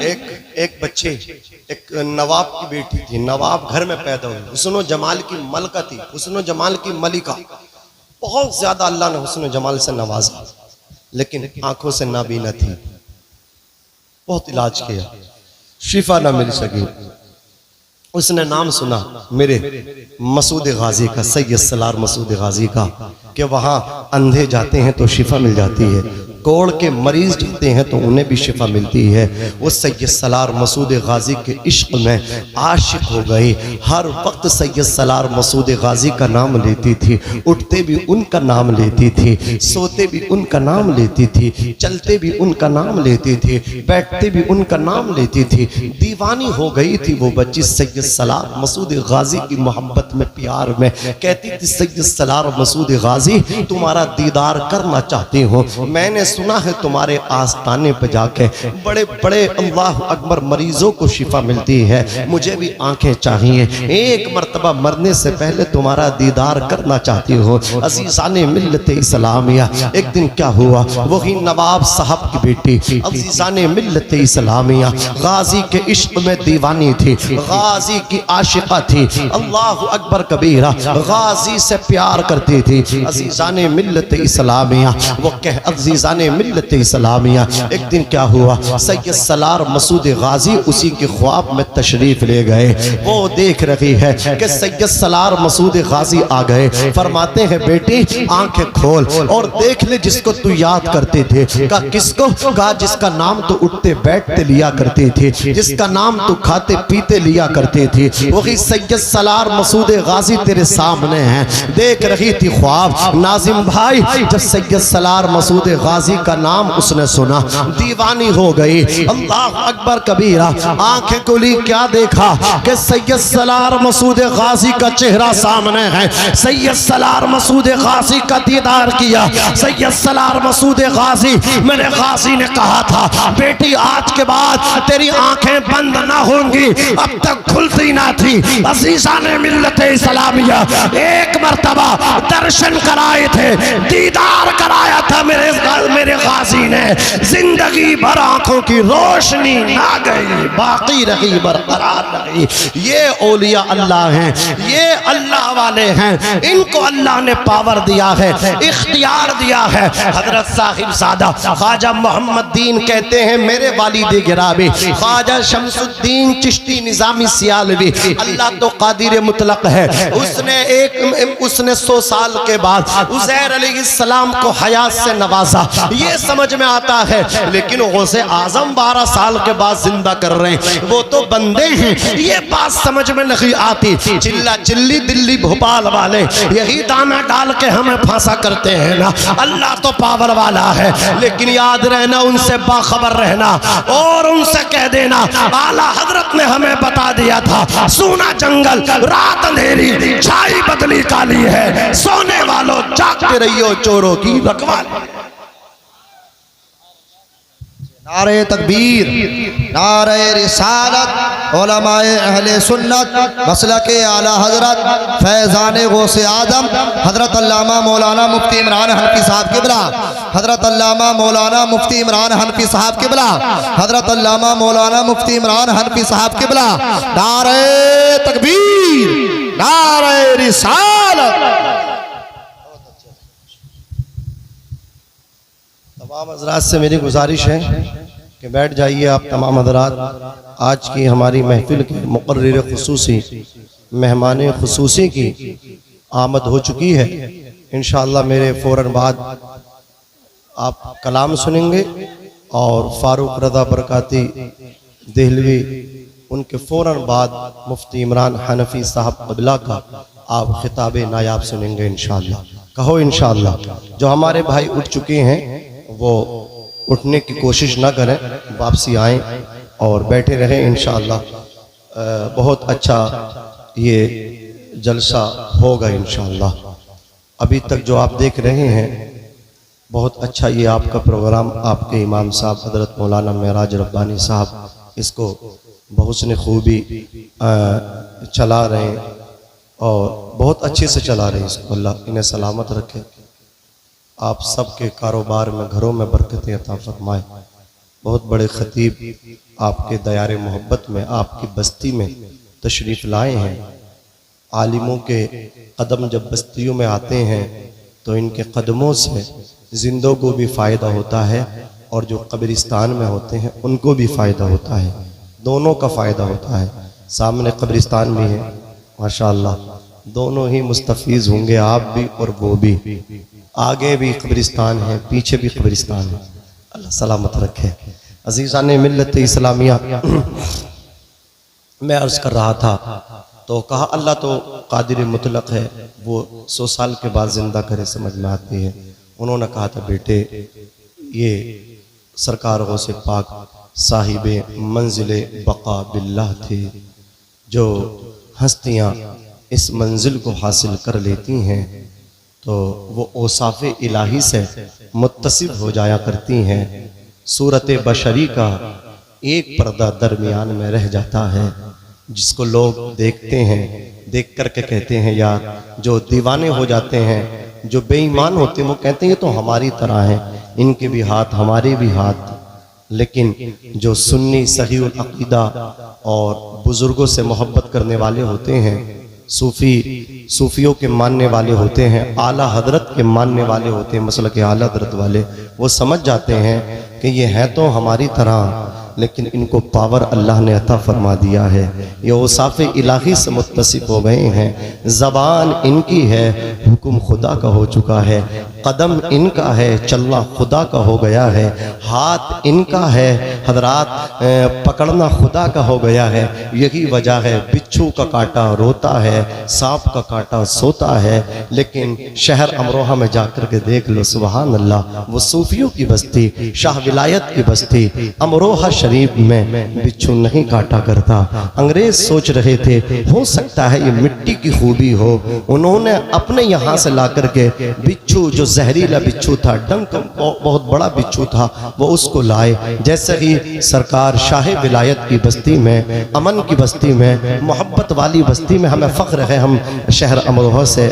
एक बच्चे, एक नवाब की बेटी थी, नवाब घर में पैदा हुई, हुस्न जमाल की मलका थी, हुस्न जमाल की मलिका। बहुत ज्यादा अल्लाह ने हुस्न जमाल से नवाजा, लेकिन आंखों से नाबीना थी। बहुत इलाज किया, शिफा ना मिल सकी। उसने नाम सुना मेरे मसूद गाजी का, सैयद सलार मसूद गाजी का, कि वहां अंधे जाते हैं तो शिफा मिल जाती है, कोड़ के मरीज जाते हैं तो उन्हें भी शिफा मिलती है। वो सैयद सलार मसूद गाजी के इश्क में आशिक हो गई। हर वक्त सैयद सलार मसूद गाजी का नाम लेती थी, उठते भी उनका नाम लेती थी, सोते भी उनका नाम लेती थी, चलते भी उनका नाम लेती थी, बैठते भी उनका नाम लेती थी। दीवानी हो गई थी वो बच्ची सैयद सलार मसूद गाजी की मोहब्बत में, प्यार में। कहती थी सैयद सलार मसूद गाजी तुम्हारा दीदार करना चाहती हूँ, मैंने सुना है तुम्हारे आस्ताने पे जाके बड़े बड़े अल्लाह अकबर मरीजों को शिफा मिलती है, मुझे भी आंखें चाहिए, एक मर्तबा मरने से पहले तुम्हारा दीदार करना चाहती हूँ। अजीज़ाने मिल्लत इस्लामिया, एक दिन क्या हुआ, वही नवाब साहब की बेटी अजीज़ाने मिल्लत इस्लामिया गाजी के इश्क में दीवानी थी, गाजी की आशिका थी, अल्लाह अकबर कबीरा, गाजी से प्यार करती थी। अजीज़ाने मिल्लत इस्लामिया, वो कह अजीज़ाने मिल्लत इस्लामिया, एक दिन क्या हुआ, सैयद सलार मसूद गाजी उसी के ख्वाब में तशरीफ ले गए। वो देख रही है कि सैयद सलार मसूद गाजी आ गए। फरमाते हैं बेटी आंखें खोल और देख ले जिसको तू याद करते थे। कहा किसको? कहा जिसका नाम तो उठते बैठते लिया करते थे, जिसका नाम तो खाते पीते लिया करते थे, वही सैयद सलार मसूद गाजी तेरे सामने है। देख रही थी ख्वाब। नाजिम भाई जब सैयद सलार मसूद गाजी का नाम उसने सुना, दीवानी हो गई। अल्लाह अकबर कबीरा, आंखें खुली, क्या देखा कि सैयद सलार मसूद गाजी का चेहरा सामने है। सैयद सलार मसूद गाजी का दीदार किया। सैयद सलार मसूद गाजी, मेरे गाजी ने कहा था बेटी आज के बाद तेरी आंखें बंद ना होंगी, अब तक खुलती ना थी। अज़ीज़ाने मिल्लत इस्लामिया एक मर्तबा दर्शन कराए थे, दीदार कराया था मेरे गाजी ने। जिंदगी भर आंखों की रोशनी ना गई, बाकी रही, बरकरार रही। ये औलिया अल्लाह हैं, ये अल्लाह वाले हैं, इनको अल्लाह ने पावर दिया है, इख्तियार दिया है। हजरत साहिब ज़ादा ख्वाजा मोहम्मद दीन कहते हैं मेरे वालिद गिरामी ख्वाजा शमसुद्दीन चिश्ती निजामी सियालवी, अल्लाह तो कादिर मुतलक है, उसने 100 साल के बाद उज़ैर अलैहिस्सलाम को हयात से नवाजा। ये समझ में आता है, लेकिन गौसे आजम 12 साल के बाद जिंदा कर रहे हैं, वो तो बंदे हैं, ये बात समझ में नहीं आती। चिल्ला चिल्ली दिल्ली भोपाल वाले यही दाना डाल के हमें फांसा करते हैं ना। अल्लाह तो पावर वाला है, लेकिन याद रहना, उनसे बाखबर रहना और उनसे कह देना आला हजरत ने हमें बता दिया था, सोना जंगल रात अंधेरी छाई बदली काली है, सोने वालों जागते रहियो चोरों की रखवाली। नारे तकबीर, नारे रिसालत, उलमाए अहले सुन्नत, मसलके आला हजरत फैज़ाने गौसे आदम हजरत अल्लामा मौलाना मुफ्ती इमरान हनफी साहब किबला, हजरत अल्लामा मौलाना मुफ्ती इमरान हनफी साहब किबला, हजरत अल्लामा मौलाना मुफ्ती इमरान हनफी साहब किबला। नारे तकबीर, नारे रिसालत। तमाम हज़रात से मेरी गुजारिश है कि बैठ जाइए आप तमाम हज़रात। आज की हमारी महफिल के मुक़र्रिर ख़ुसूसी मेहमान ख़ुसूसी की आमद हो चुकी है। इंशाअल्लाह मेरे फ़ौरन बाद आप कलाम सुनेंगे और फ़ारूक रज़ा बरकाती देहलवी, उनके फ़ौरन बाद मुफ्ती इमरान हनफी साहब क़िबला का आप खिताब नायाब सुनेंगे इंशाअल्लाह। कहो इंशाअल्लाह। जो हमारे भाई उठ चुके हैं वो उठने की कोशिश ना करें, वापसी आएँ और बैठे रहें इंशाअल्लाह। बहुत अच्छा ये जलसा होगा इंशाअल्लाह। अभी तक जो आप देख रहे हैं बहुत अच्छा ये आपका प्रोग्राम, आपके इमाम साहब हज़रत मौलाना मेराज रब्बानी साहब इसको बहुस्न खूबी चला रहे हैं और बहुत अच्छे से चला रहे हैं इसको। अल्लाह इन्हें सलामत रखे, आप सबके कारोबार में, घरों में बरकतें अता फरमाए। बहुत बड़े खतीब आपके दयारे मोहब्बत में, आपकी बस्ती में तशरीफ़ लाए हैं। आलिमों के कदम जब बस्तियों में आते हैं तो इनके कदमों से जिंदों को भी फ़ायदा होता है और जो कब्रिस्तान में होते हैं उनको भी फ़ायदा होता है, दोनों का फ़ायदा होता है। सामने कब्रिस्तान भी है माशाअल्लाह, दोनों ही मुस्तफ़ीज़ होंगे, आप भी और वो भी। आगे भी कब्रिस्तान है, पीछे भी कब्रिस्तान है, अल्लाह सलामत रखे। अज़ीज़ान मिल्लत इस्लामिया, मैं अर्ज़ कर रहा था तो कहा अल्लाह तो कादिर मुतलक है, वो 100 साल के बाद ज़िंदा करे समझ में आती है। उन्होंने कहा था बेटे ये सरकार गौसे पाक साहिब मंजिल बका बिल्लाह थे, जो हस्तियाँ इस मंजिल को हासिल कर लेती हैं तो वो औसाफ इलाही से मुत्तसिब हो जाया करती हैं। सूरत बशरी का एक पर्दा दरमियान में रह जाता है, जिसको लोग देखते हैं, देख करके कहते हैं यार, जो दीवाने हो जाते हैं, जो बेईमान होते हैं वो कहते हैं ये तो हमारी तरह है, इनके भी हाथ हमारे भी हाथ। लेकिन जो सुन्नी सहीउल अक़ीदा और बुज़ुर्गों से मोहब्बत करने वाले होते हैं, सूफियों के मानने वाले होते हैं, आला हजरत के मानने वाले होते हैं, मसलक के आला हजरत वाले, वो समझ जाते हैं कि ये है तो हमारी तरह लेकिन इनको पावर अल्लाह ने अता फरमा दिया है, ये औसाफ़ इलाही से मुत्तसिफ हो गए हैं। ज़बान इनकी है, हुक्म खुदा का हो चुका है, कदम इनका है, चलना खुदा का हो गया है, हाथ इनका है हजरात, पकड़ना खुदा का हो गया है। यही वजह है बिच्छू का काटा रोता है, सांप का काटा सोता है। लेकिन शहर अमरोहा में जाकर के देख लो, सुबहान अल्लाह, वो सूफियों की बस्ती, शाह विलायत की बस्ती अमरोहा शरीफ में बिच्छू नहीं काटा करता। अंग्रेज सोच रहे थे हो सकता है ये मिट्टी की खूबी हो, उन्होंने अपने यहाँ से ला करके बिच्छू, जो जहरीला बिच्छू था, डंक बहुत बड़ा बिच्छू था, वो उसको लाए। जैसे ही सरकार शाह विलायत की बस्ती में, अमन की बस्ती में, मोहब्बत वाली बस्ती में, हमें फ़ख्र है हम शहर अमरोहा से,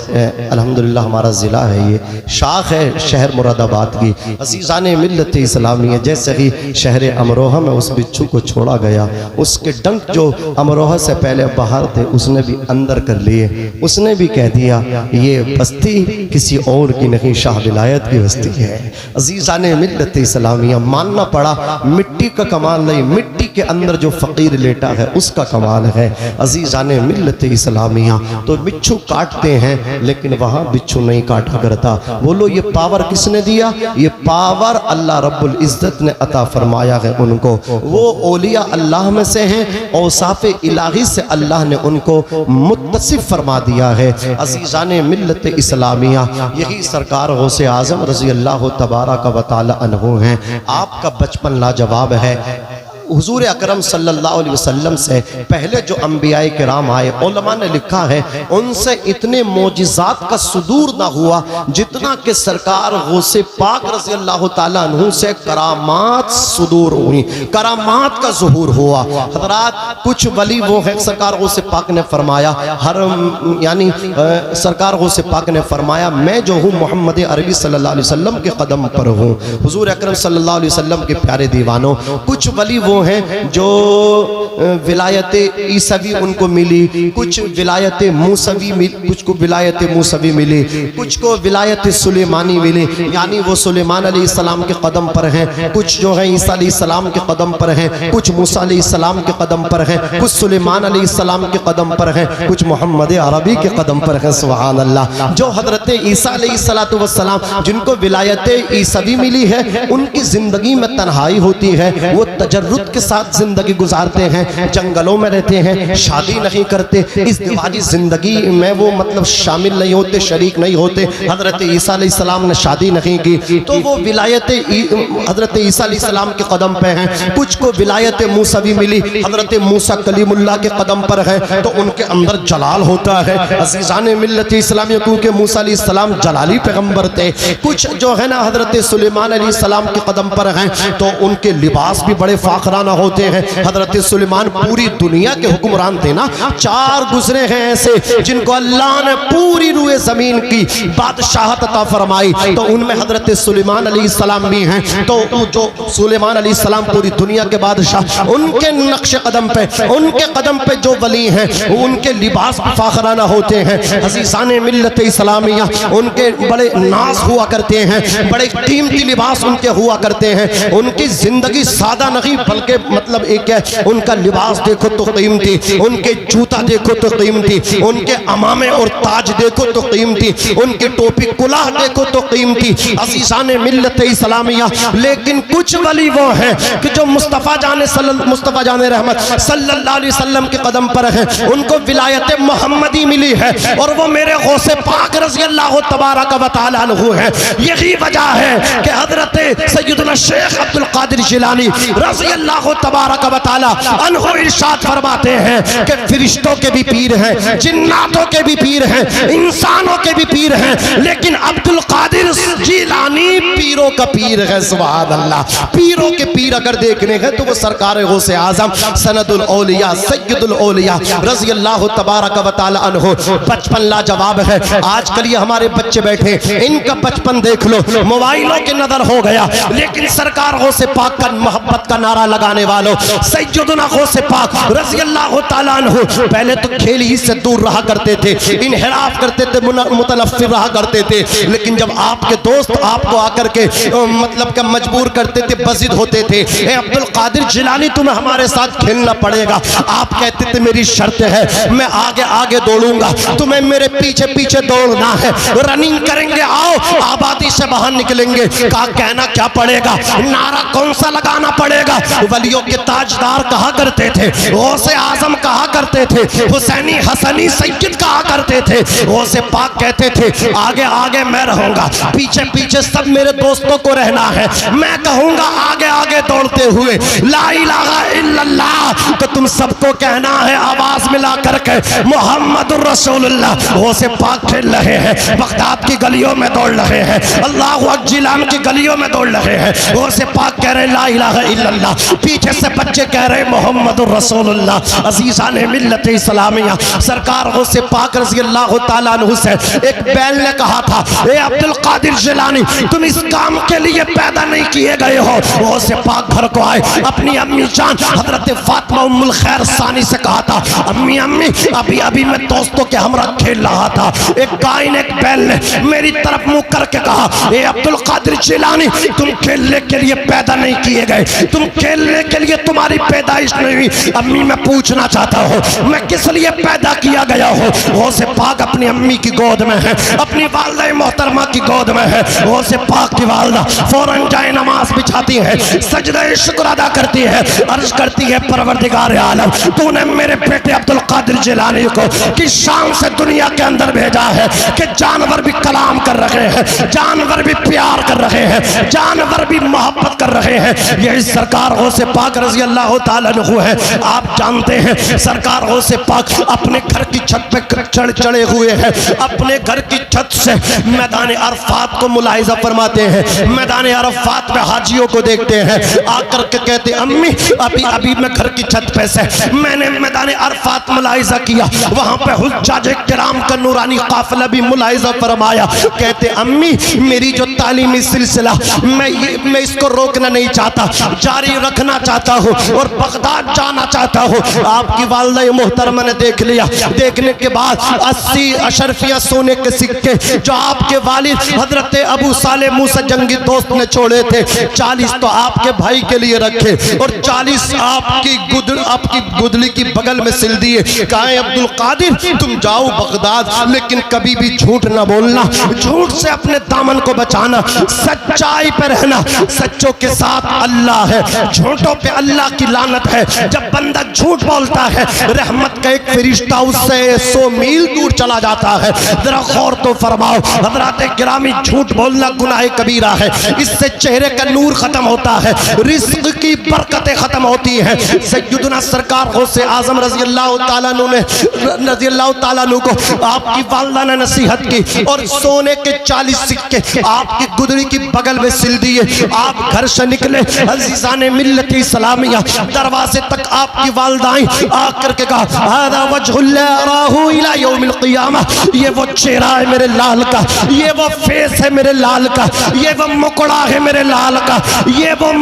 अल्हम्दुलिल्लाह हमारा ज़िला है, ये शाख है शहर मुरादाबाद की। अज़ीज़ान मिल्लत इस्लामिया, जैसे ही शहर अमरोहा में उस बिच्छू को छोड़ा गया, उसके डंक जो अमरोहा से पहले बाहर थे उसने भी अंदर कर लिए, उसने भी कह दिया ये बस्ती किसी और की नहीं, शाह विलायत की बस्ती है। अज़ीज़ान मिल्लत इस्लामिया, मानना पड़ा मिट्टी का कमाल नहीं, मिट्टी के अंदर जो फ़कीर लेटा है उसका कमाल है। अज़ीज़ान मिल्लत इस्लामिया, तो बिच्छू काटते हैं लेकिन वहाँ बिच्छू नहीं काटा करता। बोलो ये पावर किसने दिया? ये पावर अल्लाह रब्बुल इज़्ज़त ने अता फरमाया है उनको। वो औलिया अल्लाह में से हैं, औसाफ़ इलाही से अल्लाह ने उनको मुत्तसिफ फरमा दिया है। अज़ीज़ान मिल्लत इस्लामिया, यही सरकार गौसे आज़म रज़ी अल्लाह तबारक व तआला अन्हु हैं। आपका बचपन लाजवाब है। हुजूर अकरम सल्लल्लाहु अलैहि वसल्लम से पहले जो अंबियाए किराम आए, उलमा ने लिखा है उनसे इतने मोजिज़ात का सुदूर ना हुआ जितना कि सरकार गौसे पाक रज़ी अल्लाह ताला अन्हु से करामात सुदूर हुई, करामात का ज़ुहूर हुआ। हज़रात कुछ वली वो है, सरकार गौसे पाक ने फरमाया, हर यानी सरकार गौसे पाक ने फरमाया मैं जो हूँ मोहम्मद अरबी सल्लल्लाहु अलैहि वसल्लम के कदम पर हूँ। हुजूर अकरम सल्लल्लाहु अलैहि वसल्लम के प्यारे दीवानों, कुछ वली वो हैं जो विलायत ईसवी उनको मिली, कुछ विलायत मूसवी मिली, कुछ को विलायत मूसवी मिली, कुछ को विलायत सुलेमानी मिली, यानी वो सुलेमान अलैहिस्सलाम के कदम पर हैं, कुछ जो है ईसा अलैहिस्सलाम के कदम पर हैं, कुछ मूसा अलैहिस्सलाम के कदम पर हैं, कुछ सुलेमान अलैहिस्सलाम के कदम पर हैं, कुछ मोहम्मद अरबी के कदम पर हैं। सुभान अल्लाह। जो हजरत ईसा अलैहिस्सलातु वस्सलाम जिनको विलायत ईसवी मिली है, उनकी जिंदगी में तन्हाई होती है, वो तजर्रुद के साथ जिंदगी गुजारते हैं, जंगलों में रहते हैं, शादी नहीं करते, इस दिवाली जिंदगी में वो मतलब शामिल नहीं होते, शरीक नहीं होते। हजरत ईसा अलैहिस्सलाम ने शादी नहीं की तो वो विलायत हजरत ईसा अलैहिस्सलाम के कदम पे हैं। कुछ को विलायत मूसवी मिली, हजरत मूसा कलीमुल्लाह के कदम पर है तो उनके अंदर जलाल होता है। अज़ीज़ान मिल्लत इस्लामिया, क्योंकि मूसा अलैहिस्सलाम जलाली पैगंबर थे। कुछ जो है ना हजरत सुलेमान अलैहिस्सलाम के कदम पर हैं तो उनके लिबास भी बड़े फाखर फाखराना होते हैं। हजरत सुलेमान पूरी दुनिया के हुक्मरान थे ना, 4 गुजरे हैं ऐसे जिनको अल्लाह ने पूरी रूए जमीन की बादशाहत अता फरमाई, तो उनमें हजरत सुलेमान अलैहिस्सलाम भी हैं। तो जो सुलेमान अलैहिस्सलाम पूरी दुनिया के बादशाह, उनके नक्श कदम पे, उनके कदम पे जो वली हैं उनके लिबास फाखराना होते हैं। अज़ीज़ान मिल्लत इस्लामिया उनके बड़े नाज हुआ करते हैं, बड़े कीमती लिबास उनके हुआ करते हैं। उनकी जिंदगी सादा नहीं बल्कि मतलब एक है, उनका लिबास देखो तो कीमती, उनके जूता देखो तो कीमती, उनके अमामे और ताज देखो तो कीमती, उनकी टोपी कुलाह देखो तो कीमती। अज़ीज़ान मिल्लत इस्लामिया, लेकिन कुछ वली वो हैं कि जो मुस्तफ़ा जाने रहमत सल्लल्लाहु अलैहि वसल्लम के कदम पर हैं, उनको विलायत मोहम्मदी मिली है और वो मेरे गौसे पाक रज़ी अल्लाह तबारक व तआला अन्हु है। यही वजह है कि हजरत सैयदना शेख अब्दुल कादिर जिलानी रज़ी अल्लाह तबारक व तआला अन्हु इरशाद फरमाते हैं कि फरिश्तों के भी पीर हैं, जिन्नातों के भी पीर हैं, इंसानों के भी पीर हैं, लेकिन अब्दुल कादिर जिलानी पीरों का पीर है। सुभान अल्लाह, पीरों के पीर अगर देखने हैं तो वो सरकार गौसे आजम सनदुल औलिया सैयदुल औलिया रज़ी अल्लाह तबारक व तआला अन्हु। बचपन लाजवाब है। आजकल ये हमारे बच्चे बैठे, इनका बचपन देख लो, मोबाइलों के नजर हो गया, लेकिन सरकार गौसे पाक का मोहब्बत का नारा लगाने वालों सैयदना गौसे पाक रज़ी अल्लाह तआला अन्हु पहले तो खेल ही से दूर रहा करते थे, इनहिराफ करते थे, मुतनफ्फिर रहा करते थे, लेकिन जब आपके दोस्त आपको आकर के मतलब का मजबूर करते थे, बज़िद होते थे, ए अब्दुल कादिर जिलानी तुम्हें हमारे साथ खेलना पड़ेगा, आप कहते थे मेरी शर्त है मैं आगे आगे दौड़ूंगा, तुम्हें मेरे पीछे पीछे दौड़ना है, रनिंग करेंगे, आओ आबादी से बाहर निकलेंगे। कहा कहना क्या पड़ेगा, नारा कौन सा लगाना पड़ेगा? वलियों के ताजदार कहा करते थे, गौसे आजम कहा करते थे, हुसैनी हसनी सैयद कहा करते थे, गौसे पाक कहते थे आगे आगे मैं रहूंगा, पीछे पीछे सब मेरे दोस्तों को रहना है, मैं कहूंगा आगे आगे दौड़ते हुए ला इलाहा इल्लल्लाह, तो तुम सबको कहना है आवाज मिला करके मोहम्मदुर रसूलुल्लाह। गौसे पाक खेल रहे हैं, बगदाद की गलियों में दौड़ रहे हैं, अल्लाहु अकबर जिलान की गलियों में दौड़ रहे हैं, गौसे पाक कह रहे ला इलाहा इल्लल्लाह, पीछे से बच्चे कह रहे मोहम्मदुर रसूलुल्लाह। अज़ीज़ान मिल्लत इस्लामिया सरकार गौसे पाक रज़ी अल्लाह तआला अन्हु से एक बैल ने कहा था, ए अब्दुल कादिर जिलानी तुम इस काम के लिए पैदा नहीं किए गए हो। गौसे पाक घर को आए, अपनी अम्मी जान हजरत फातिमा उम्मुल खैर सानी से कहा था, अम्मी अम्मी अभी अभी मैं दोस्तों के हमरा खेल रहा था, एक गाय ने एक बैल ने मेरी तरफ मुंह करके कहा, ए अब्दुल कादिर जिलानी तुम खेलने के लिए पैदा नहीं किए गए, तुम खेलने के लिए तुम्हारी पैदाइश नहीं हुई। अम्मी मैं पूछना चाहता हूँ मैं किस लिए पैदा किया गया हूँ? गौसे पाक अपनी अम्मी की गोद में है, अपनी वालिदा मोहतरमा की गोद में है। गौसे पाक की वालिदा फौरन जाए नमाज बिछाती है, सजदा शुक्र अदा करती है, अर्ज करती है परवरदिगार आलम तूने मेरे बेटे अब्दुल कादिर जिलानी को किस शान से दुनिया के अंदर भेजा है कि जानवर भी कलाम कर रहे हैं, जानवर भी प्यार कर रहे हैं, जानवर भी मोहब्बत कर रहे हैं। यही सरकार गौसे पाक रज़ी अल्लाह तआला अन्हु है। आप जानते हैं सरकार गौसे पाक अपने घर की छत पे चढ़े हुए हैं, अपने घर की छत से मैदान अरफात को मुलाहिजा फरमाते हैं, मैदान अरफात में हाजियों को देखते हैं, आकर के कहते अम्मी अभी अभी मैं घर की छत पे से मैंने मैदान अरफात मुलाहिजा किया, वहां पे हुज्जाज किराम का नूरानी काफिला भी मुलाहिजा फरमाया। कहते अम्मी मेरी जो तालीमी सिलसिला मैं इसको रोकना नहीं चाहता, जारी रखना चाहता हूँ और बगदाद जाना चाहता हूँ। आपकी वालिदा मोहतरमा ने देख लिया, देखने के बाद 80 अशरफिया सोने के सिक्के जो आपके वालिद हजरत अबू साले मूसा जंगी दोस्त ने छोड़े थे, 40 तो आपके भाई के लिए रखे और 40 आपकी गुदली की बगल में सिल दिए। कहा अब्दुल कादिर तुम जाओ बगदाद, लेकिन कभी भी झूठ ना बोलना, झूठ से अपने दामन को बचाना, सच्चाई पर रहना, सच्चों के साथ अल्लाह है, झूठों पे अल्लाह की लानत है। जब बंदा झूठ बोलता है रहमत का एक फरिश्ता उससे 100 मील दूर चला जाता है। जरा गौर तो फरमाओ हजरात गिरामी, झूठ बोलना गुनाह कबीरा है, इससे चेहरे का नूर खत्म होता है, रिज़्क़ की बरकतें खत्म होती हैं। सैयदना सरकार गौसे आजम रजी अल्लाह ताला अन्हु ने रजी अल्लाह ताला अन्हु को आपकी वालिदा ने नसीहत की और सोने के 40 सिक्के आपकी गुदड़ी की बगल में सिल दिए। आप घर से निकले, अजीज़ाने मिल्लत इस्लामिया दरवाजे तक आपकी वालिदाएं आकर के कहा हादा वजहुल्लाह अराहु इला यौमिल क़ियामा, ये वो चेहरा है मेरे लाल का, ये वो फेस है मेरे लाल का, ये वो मुकड़ा है मेरे लाल का, ये वो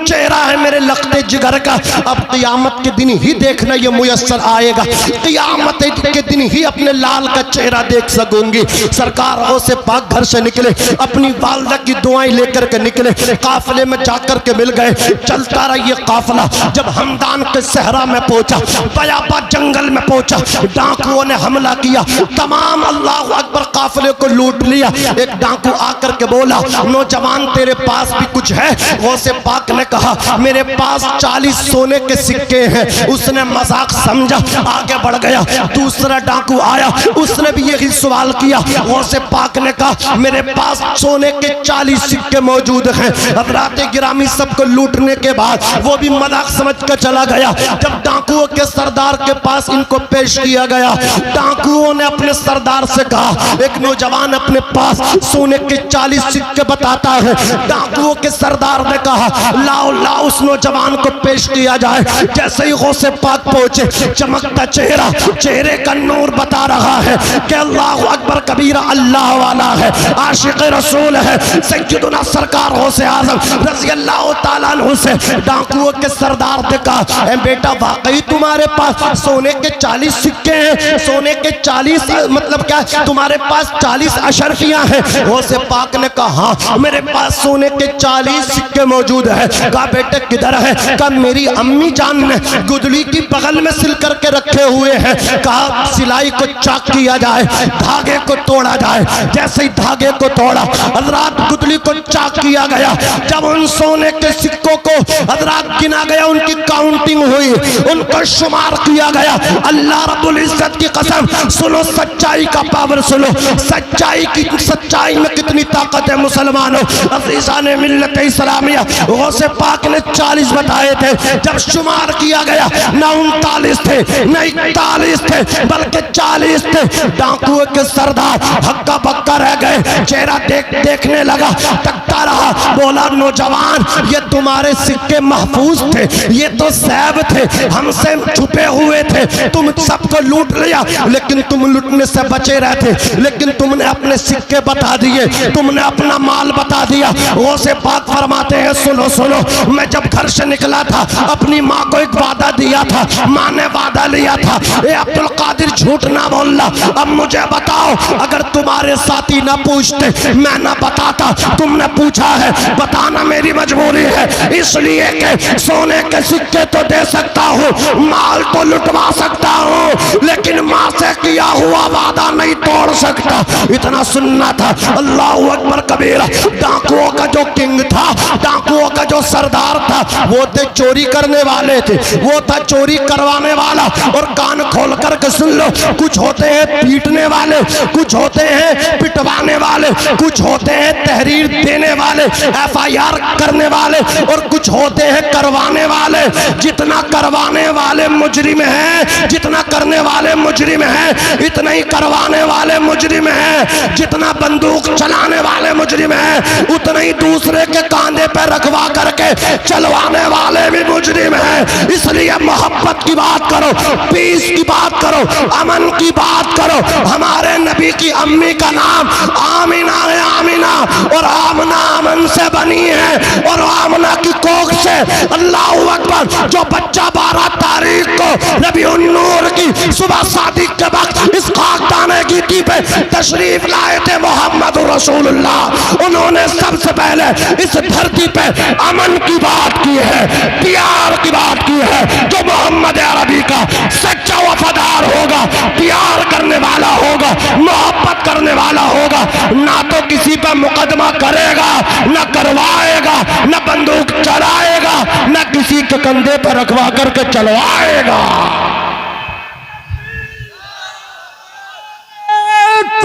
चेहरा है मेरे लख्ते जिगर का। अब क़ियामत के दिन ही देखना ये मुयस्सर आएगा, क़ियामत के दिन ही अपने लाल का चेहरा देख सकूंगी। सरकार से पाक घर से निकले, अपनी वालिदा की दुआएं लेकर के निकले, काफिले में जाकर के मिल गए। चलता रहा ये काफिला, जब हमदान के सहरा में पहुंचा, बयाबा जंगल में पहुंचा, डाकुओं ने हमला किया, तमाम अल्लाह अकबर काफिले को लूट लिया। एक डाकू आकर के बोला नौजवान तेरे पास भी कुछ है? गौसे पाक ने कहा मेरे पास 40 सोने के सिक्के हैं। उसने मजाक समझा, आगे बढ़ गया। दूसरा डाकू आया, उसने भी यही सवाल किया। गौसे पाक ने कहा मेरे पास सोने के 40 सिक्के मौजूद हैं। हज़रात गिरामी सबको लूटने के बाद वो भी मजाक समझ कर चला गया। जब डाकुओं के सरदार के पास इनको पेश किया गया, डाकुओं ने अपने सरदार से कहा एक नौजवान अपने पास सोने के 40 सिक्के बताता है। डाकुओं के सरदार ने कहा लाओ लाओ उस नौजवान को पेश किया जाए। जैसे ही गौसे पाक पहुंचे, चमकता चेहरा, चेहरे का नूर बता रहा है कि अल्लाह अकबर कबीरा, अल्लाह वाला है, आशिक रसूल है। सैयदना सरकार गौसे आजम रज़ी अल्लाह ताला अन्हु से डाकुओं के सरदार ने कहा ए बेटा वाकई तुम्हारे पास सोने के 40 सिक्के हैं? सोने के 40 मतलब क्या तुम्हारे पास 40 अशरफियां हैं? गौसे पाक ने कहा हाँ मेरे पास सोने के 40 सिक्के मौजूद है। कहा बेटे किधर है? कहा मेरी अम्मी जान ने गुदड़ी की बगल में सिल करके रखे हुए हैं। कहा सिलाई को चाक किया जाए, धागे को तोड़ा जाए। जैसे ही धागे को तोड़ा, हजरात गुदड़ी को चाक किया गया। जब उन सोने के सिक्कों को हजरात गिना गया, उनकी काउंटिंग हुई, उनको शुमार किया गया। अल्लाह रब्बुल इज्जत की कसम, सुनो सच्चाई का पावर सुनो, सच्चाई में कितनी ताकत है मुसलमानों। अज़ीज़ाने मिल्लत इस्लामिया गौसे पाक ने 40 बताए थे। जब शुमार किया गया न 39 थे न 41 थे बल्कि 40 थे। डाकुओं के सरदार हक्का बक्का रह गए। चेहरा देखने लगा, तकता रहा, बोला नौजवान ये तुम्हारे सिक्के महफूज थे, ये तो सैब थे, हमसे छुपे हुए थे। तुम सबको लूट लिया लेकिन तुम लूटने से बचे रहते, लेकिन तुमने अपने सिक्के बता दिए, तुमने अपना माल बता दिया। गौसे पाक फरमाते हैं सुनो सुनो, मैं जब घर से निकला था अपनी माँ को एक वादा दिया था, माँ ने वादा लिया था ए अब्दुल कादिर झूठ ना बोलना। अब मुझे बताओ, अगर तुम्हारे साथी ना पूछते मैं ना बताता, तुमने पूछा है, बताना मेरी मजबूरी है। इसलिए कि सोने के सिक्के तो दे सकता हूँ, माल तो लुटवा सकता हूँ, लेकिन माँ से किया हुआ वादा नहीं तोड़ सकता। इतना सुनना था। अल्लाह अकबर कबीरा। डाकुओं का जो किंग था, डाकुओं का जो सरदार था, वो थे चोरी करने वाले थे, वो था चोरी करवाने वाला। और कान खोल कर के सुन लो, कुछ होते हैं पीटने वाले, कुछ होते हैं पिटवाने वाले, कुछ होते हैं तहरीर देने वाले, FIR करने वाले, और कुछ होते हैं करवाने वाले। जितना करवाने वाले मुजरिम हैं, जितना करने वाले मुजरिम हैं, इतना ही करवाने वाले मुजरिम हैं। जितना बंदूक चलाने वाले मुजरिम हैं, उतना ही दूसरे के कांधे पर रखवा करके चलवाने वाले भी मुजरिम हैं। इसलिए मोहब्बत की बात करो, पीस की बात करो, अमन की बात करो। हमारे नबी की अम्मी का नाम आमिना है, आमिना, और आमना अमन से बनी है, और आमना की कोख से अल्लाह अकबर जो बच्चा 12 तारीख को नबी उन्नूर की सुबह शादी के वक्त इस खाकदाने की पे तशरीफ लाए थे मोहम्मद रसूलुल्लाह, उन्होंने सबसे पहले इस धरती पे अमन की बात की है, प्यार की बात की है। जो मोहम्मद अरबी का सच्चा वफादार होगा, प्यार करने वाला होगा, मोहब्बत करने वाला होगा, ना तो किसी पर मुकदमा करेगा, न करवाएगा, न बंदूक चलाएगा, न किसी के कंधे पर रखवा करके चलवाएगा।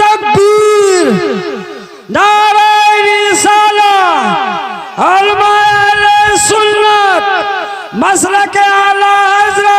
तकबीर, नारे रिसालत, उलमाए सुन्नत, मसलक आला हज़रत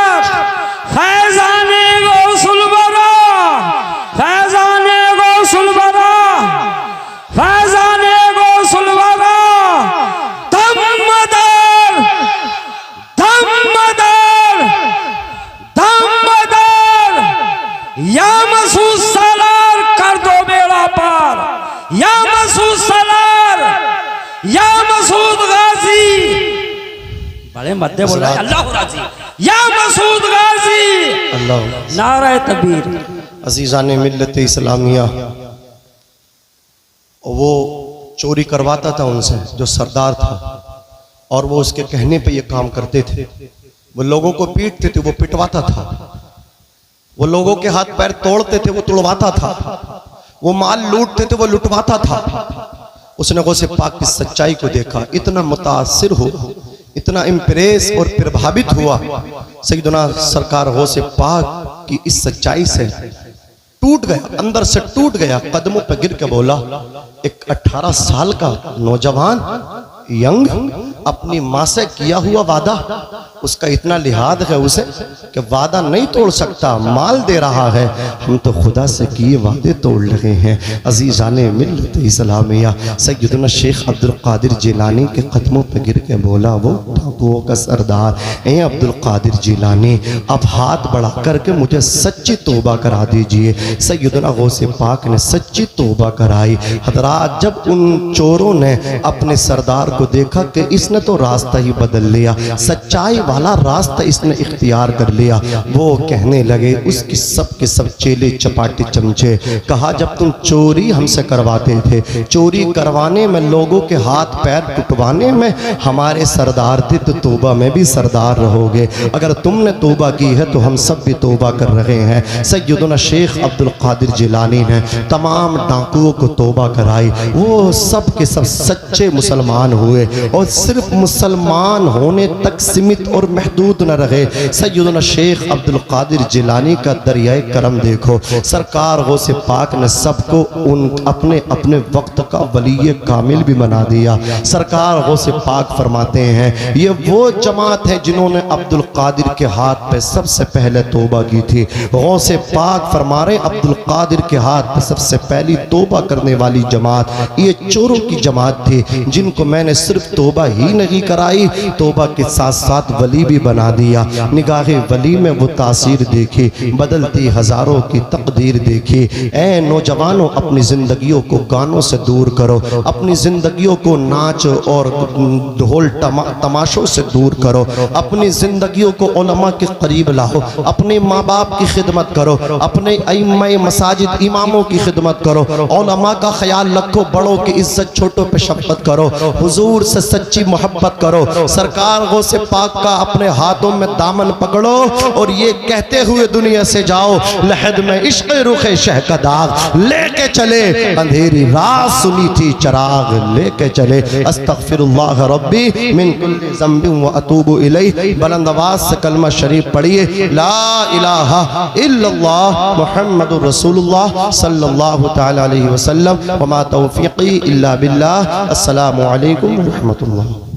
मध्य बोल रहा है अल्लाह राजी या मसूद गाजी अल्लाह नारा तकबीर। अजीज़ान मिल्लत इस्लामिया, वो चोरी करवाता था उनसे जो सरदार था, और वो उसके कहने पे ये काम करते थे। वो लोगों को पीटते थे, वो पिटवाता था। वो लोगों के हाथ पैर तोड़ते थे, वो तोड़वाता था। वो माल लूटते थे, वो लुटवाता था। उसने गौसे पाक की सच्चाई को देखा, इतना मुतासिर हो, इतना इम्प्रेस और प्रभावित हुआ सैयदना सरकार गौसे पाक की इस सच्चाई से, टूट गया, अंदर से टूट गया। कदमों पर गिर के बोला, एक 18 साल का नौजवान यंग अपनी माँ से किया हुआ वादा, उसका इतना लिहाज है उसे कि वादा नहीं तोड़ सकता, माल दे रहा है। हम तो खुदा से किए वादे तोड़ रहे हैं। अजीज़ाने मिल्लत इस्लामिया, सैयदना शेख अब्दुल कादिर जिलानी के कदमों पर गिर के बोला, वो डाकुओं का सरदार, ए अब्दुल कादिर जिलानी, अब हाथ बढ़ा करके मुझे सच्ची तौबा करा दीजिए। सैयदना गौसे पाक ने सच्ची तौबा कराई। हज़रात, जब उन चोरों ने अपने सरदार को देखा कि इसने तो रास्ता ही बदल लिया, सच्चाई वाला रास्ता इसने इख्तियार कर लिया, वो कहने लगे, उसकी सब के सब चेले चपाटे चमचे, कहा जब तुम चोरी हमसे करवाते थे, चोरी करवाने में, लोगों के हाथ पैर टुटवाने में हमारे सरदार थे, तो तौबा में भी सरदार रहोगे। अगर तुमने तौबा की है तो हम सब भी तौबा कर रहे हैं। सैयदना शेख अब्दुल कादिर जिलानी ने तमाम डाकुओं को तौबा कराई। वो सब के सब सच्चे मुसलमान हुए, और सिर्फ मुसलमान होने तक सीमित और महदूद न रहे। सैयदना शेख अब्दुल कादिर जिलानी का दरियाए करम देखो, सरकार गौसे पाक ने सबको उन अपने अपने वक्त का वली कामिल भी बना दिया। सरकार गौसे पाक फरमाते हैं, ये वो जमात है जिन्होंने अब्दुल कादिर के हाथ पे सबसे पहले तौबा की थी। गौसे पाक फरमा रहे, अब्दुल कादिर के हाथ पे सबसे पहली तौबा करने वाली जमात ये चोरों की जमात थी, जिनको मैंने सिर्फ तौबा ही नहीं कराई, तौबा के साथ साथ वली भी बना दिया। निगाहे वली में वो तासीर देखी, बदलती हजारों की तकदीर देखी। ऐ नौजवानों, अपनी जिंदगियों को गानों से दूर करो, अपनी जिंदगियों को नाच और ढोल तमाशों से दूर करो, अपनी जिंदगियों को उलमा के करीब लाओ, अपने माँ बाप की खिदमत करो, अपने इमाम मसाजिद इमामों की खिदमत करो, उलमा का ख्याल रखो, बड़ों की इज्जत, छोटों पे शफकत करो, हुजूर से सच्ची मोहब्बत करो। सरकार गौसे पाक का अपने हाथों में दामन पकड़ो, और ये कहते हुए दुनिया से जाओ, लहद में इश्क़ रुखे शह का दाग लेके चले, अंधेरी रात सुनी थी चराग लेके चले। अस्तगफिरुल्लाह रब्बी मिन कुल्ली ज़ंबिन व अतूबु इलैह। बुलंद आवाज़ से कलमा शरीफ पढ़िए, ला इलाहा इल्लल्लाह मुहम्मदुर रसूलुल्लाह सल्लल्लाहु तआला अलैहि वसल्लम, व मा तौफीक़ी इल्ला बिल्लाह। अस्सलामु अलैकुम व रहमतुल्लाह।